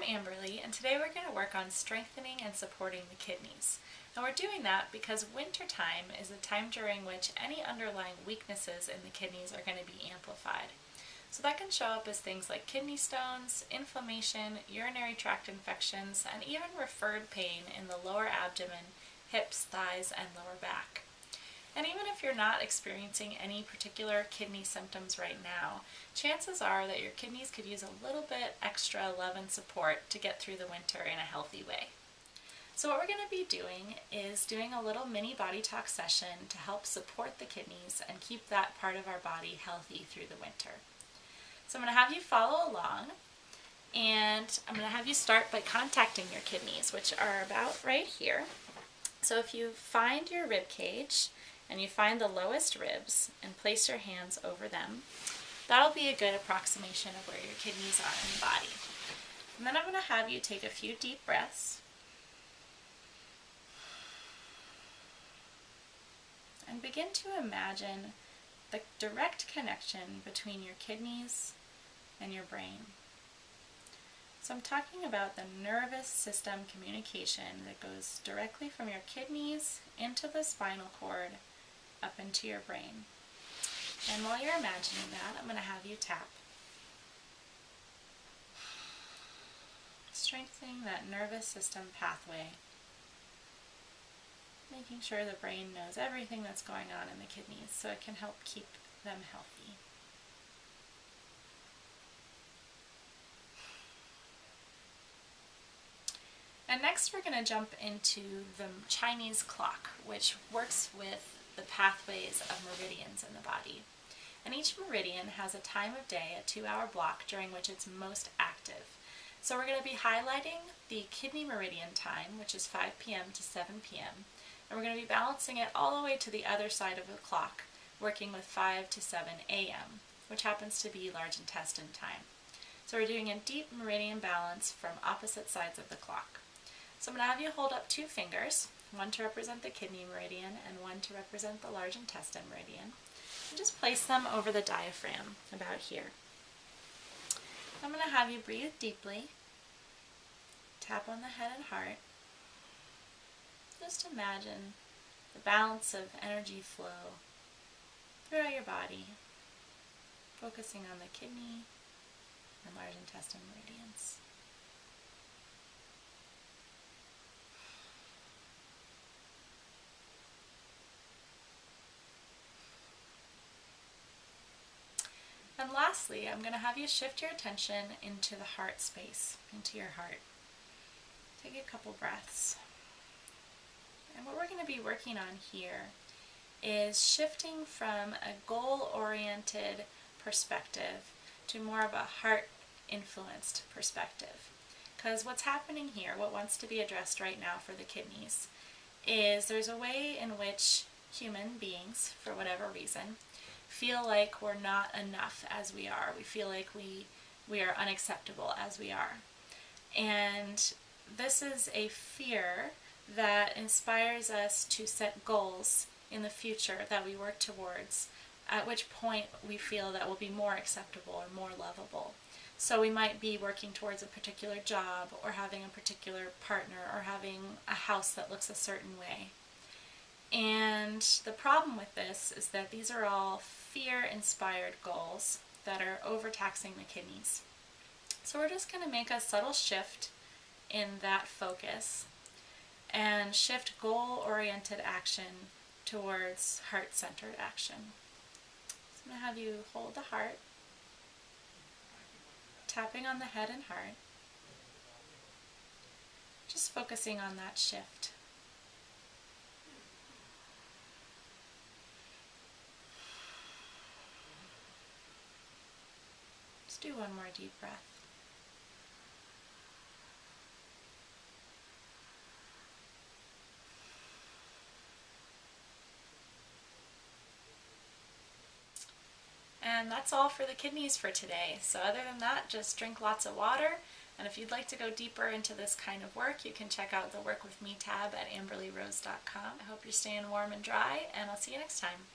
I'm Amberly, and today we're going to work on strengthening and supporting the kidneys. And we're doing that because winter time is a time during which any underlying weaknesses in the kidneys are going to be amplified. So that can show up as things like kidney stones, inflammation, urinary tract infections, and even referred pain in the lower abdomen, hips, thighs, and lower back. And even if you're not experiencing any particular kidney symptoms right now, chances are that your kidneys could use a little bit extra love and support to get through the winter in a healthy way. So what we're going to be doing is doing a little mini body talk session to help support the kidneys and keep that part of our body healthy through the winter. So I'm going to have you follow along, and I'm going to have you start by contacting your kidneys, which are about right here. So if you find your rib cage, and you find the lowest ribs and place your hands over them, that'll be a good approximation of where your kidneys are in the body. And then I'm going to have you take a few deep breaths and begin to imagine the direct connection between your kidneys and your brain. So I'm talking about the nervous system communication that goes directly from your kidneys into the spinal cord up into your brain. And while you're imagining that, I'm going to have you tap, strengthening that nervous system pathway, making sure the brain knows everything that's going on in the kidneys so it can help keep them healthy. And next we're going to jump into the Chinese clock, which works with the pathways of meridians in the body. And each meridian has a time of day, a 2-hour block, during which it's most active. So we're going to be highlighting the kidney meridian time, which is 5 p.m. to 7 p.m. And we're going to be balancing it all the way to the other side of the clock, working with 5 to 7 a.m., which happens to be large intestine time. So we're doing a deep meridian balance from opposite sides of the clock. So I'm going to have you hold up 2 fingers, one to represent the kidney meridian and one to represent the large intestine meridian. And just place them over the diaphragm, about here. I'm going to have you breathe deeply, tap on the head and heart. Just imagine the balance of energy flow throughout your body, focusing on the kidney and large intestine meridians. And lastly, I'm going to have you shift your attention into the heart space, into your heart. Take a couple breaths. And what we're going to be working on here is shifting from a goal-oriented perspective to more of a heart-influenced perspective. Because what's happening here, what wants to be addressed right now for the kidneys, is there's a way in which human beings, for whatever reason, feel like we're not enough as we are. We feel like we are unacceptable as we are. And this is a fear that inspires us to set goals in the future that we work towards, at which point we feel that we'll be more acceptable or more lovable. So we might be working towards a particular job or having a particular partner or having a house that looks a certain way. And the problem with this is that these are all fear-inspired goals that are overtaxing the kidneys. So we're just going to make a subtle shift in that focus and shift goal-oriented action towards heart-centered action. So I'm going to have you hold the heart, tapping on the head and heart, just focusing on that shift. Do one more deep breath. And that's all for the kidneys for today. So other than that, just drink lots of water. And if you'd like to go deeper into this kind of work, you can check out the Work With Me tab at amberlyrose.com. I hope you're staying warm and dry, and I'll see you next time.